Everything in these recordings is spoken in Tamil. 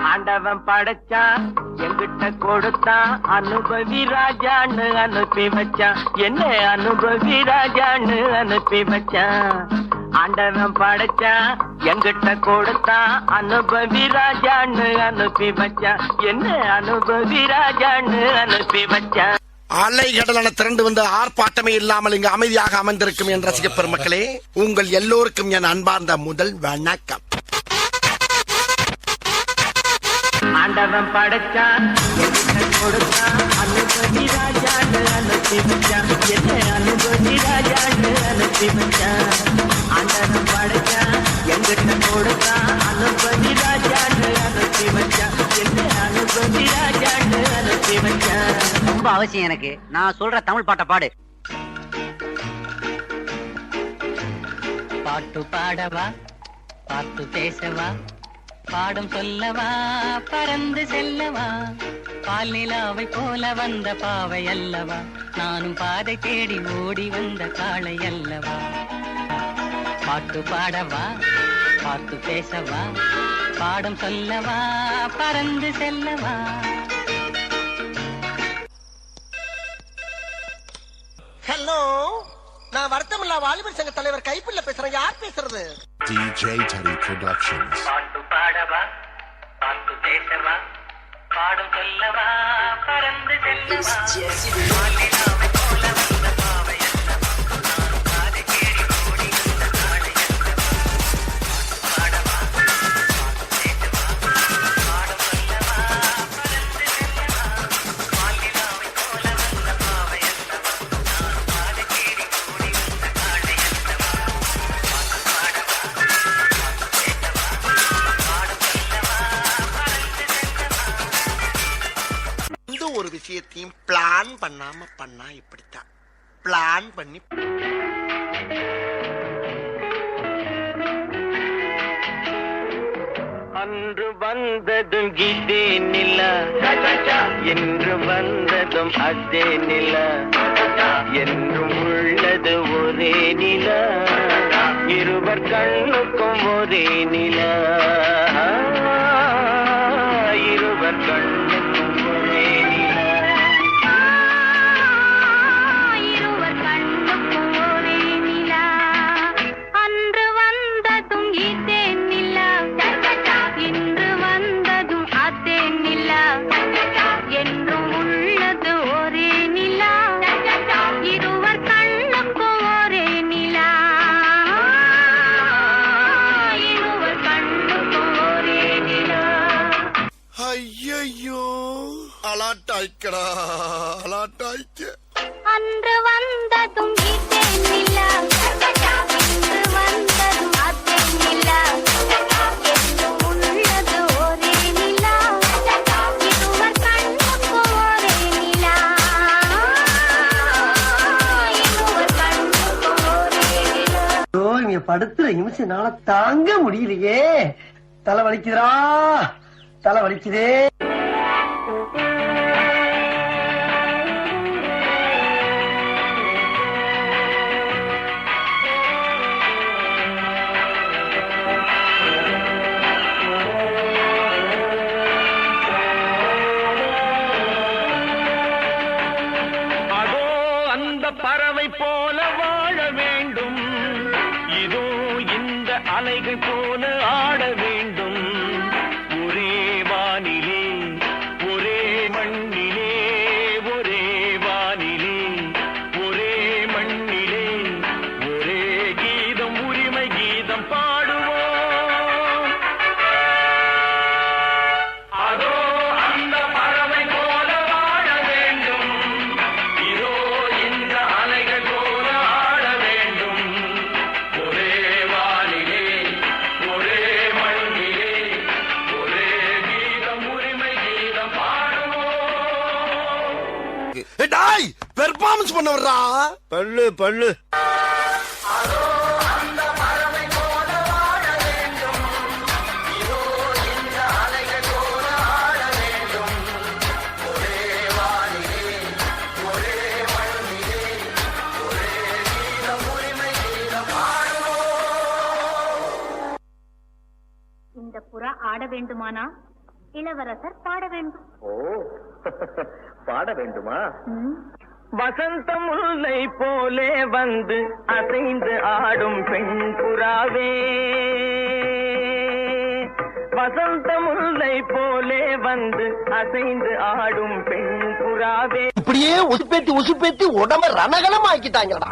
ஆண்டவன் படைச்சான் எங்கிட்ட கொடுத்தான் அனுபவி ராஜான்னு அனுப்பி வச்சான் என்ன அனுபவி ராஜான்னு அனுப்பி வச்சான் ஆண்டவன் படைச்சான் எங்கிட்ட கொடுத்தான் அனுபவி ராஜான்னு அனுப்பி வச்சான் என்ன அனுபவி ராஜான்னு அனுப்பி வச்சான். அலை கடலான திரண்டு வந்து ஆர்ப்பாட்டமே இல்லாமல் இங்கு அமைதியாக அமைந்திருக்கும் என் ரசிக பெருமக்களே, உங்கள் எல்லோருக்கும் என் அன்பார்ந்த முதல் வணக்கம். ஆண்டவன் படைச்சான் எங்கிட்ட கொடுத்தான் அனுபவி ராஜான்னு அனுப்பி வச்சான் என்ன அனுபவி ராஜான்னு அனுப்பி வச்சான் ஆண்டவன் படைச்சான் எங்கிட்ட கொடுத்தான் அனுபவி ராஜான்னு அனுப்பி வச்சான் என்ன அனுபவி ராஜான்னு அனுப்பி வச்சான். ரொம்ப அவசியம் எனக்கு. நான் சொல்ற தமிழ் பாட்டை பாடு. பாட்டு பாடவா, பாட்டு பேசவா, பாடம் சொல்லவா, பறந்து செல்லவா, பால் நிலாவை போல வந்த பாவை அல்லவா, நானும் பாதை தேடி ஓடி வந்த காளை அல்லவா. பாட்டு பாடவா, பாட்டு பேசவா, பாடம் சொல்லவா, பறந்து செல்லவா. ஹலோ, நான் வருத்தமில்லா வாலிபர் சங்க தலைவர் கைப்புள்ள பேசுறேன். யார் பேசுறது? DJ Teddy Productions. பாட்டு பாடவா, பாட்டு பேசவா, பாடம் சொல்லவா, பறந்து செல்லவா, பால் நிலாவை போல வந்த பாவை அல்லவா, நானும் பாதை தேடி ஓடி வந்த காளை அல்லவா. பாடவா, பாட்டு பேசவா, பாடம் சொல்லவா, பறந்து செல்லவா, பால் நிலாவை போல வந்த பாவை அல்லவா, நானும் பாதை தேடி ஓடி வந்த காளை அல்லவா. பாட்டு பாடவா, பாட்டு பேசவா, பாடம் சொல்லவா, பறந்து செல்லவா. எந்த ஒரு விஷயத்தையும் பிளான் பண்ணாம பண்ணா இப்படித்தான். பிளான் பண்ணி அன்று வந்ததும் இதே நிலா, என்று வந்ததும் அதே நிலா, என்றும் உள்ளது ஒரே நிலா, இருவர் கண்ணுக்கும் ஒரே நிலா, இருவர் கண்ணுக்கும் ஒரே நிலா, இருவர் கண்ணுக்கும் ஒரே நிலா. அன்று வந்ததும் இதே நிலா, இன்று வந்ததும் அதே நிலா, என்றும் உள்ளது ஒரே நிலா, இருவர் கண்ணுக்கும் ஒரே நிலா, இருவர் கண்ணுக்கும் ஒரே நிலா. ஐயோ அலாட்டாய்க்கடா, அலாட்டாய்க்க. அன்று வந்ததும் இதே நிலா, இன்று வந்ததும் அதே நிலா, என்றும் உள்ளது ஒரே நிலா, இருவர் கண்ணுக்கும் ஒரே நிலா, இருவர் கண்ணுக்கும் ஒரே நிலா. இங்க படுத்துற நிமிஷம்னால தாங்க முடியலையே. தலை வலிக்குதுடா, தலை வலிக்குதே. அதோ அந்த பறவை போல வாழ வேண்டும், இதோ இந்த அலைகள் போல ஆட வேண்டும், ஒரே வானிலே ஒரே மண்ணிலே, ஒரே வானிலே ஒரே மண்ணிலே, ஒரே கீதம் உரிமை கீதம் பாடுவோம். அதோ அந்த பறவை போல வாழ வேண்டும், இதோ இந்த அலைகள் போல ஆட வேண்டும், ஒரே வானிலே ஒரே மண்ணிலே, ஒரே கீதம் உரிமை கீதம் பாடுவோம். டாய் பெர்ஃபார்மன்ஸ் பண்ண வர்றா. பல்லு பல்லு இந்த புறா ஆர்கெஸ்ட்ரா ஆட வேண்டுமானா இளவரசர் பாட வேண்டும். ஓ பாட வேண்டுமா? வசந்த முல்லை போலே வந்து அசைந்து ஆடும் பெண் புறாவே, வசந்த முல்லை போலே வந்து அசைந்து ஆடும் பெண் புறாவே. இப்படியே உசுப்பேத்தி உடம்ப ரணகலம் ஆக்கிட்டாங்கடா.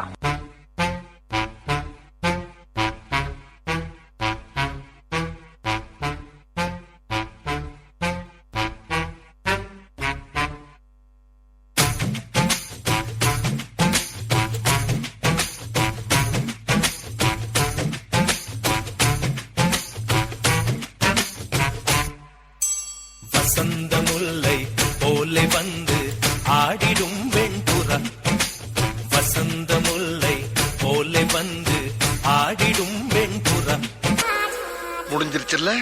வசந்த முல்லை போலே வந்து ஆடிடும் வெண்புறா, வசந்த முல்லை போலே வந்து ஆடிடும் வெண்புறா. முடிஞ்சிருச்சுல்ல?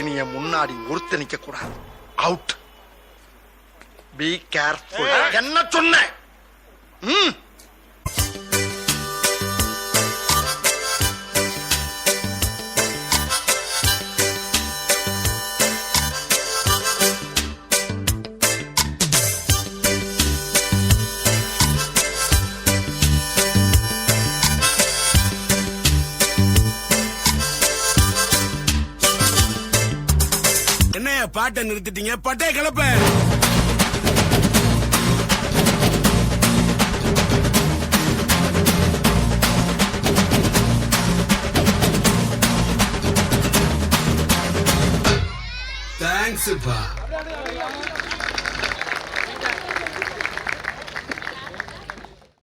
இனி என் முன்னாடி ஒருத்த நிக்க கூடாது. அவுட். Be careful. என்ன சொன்ன? பாட்டை நிறுத்திட்டீங்க, பட்டே கிளப்ப. தேங்க்ஸ் பா.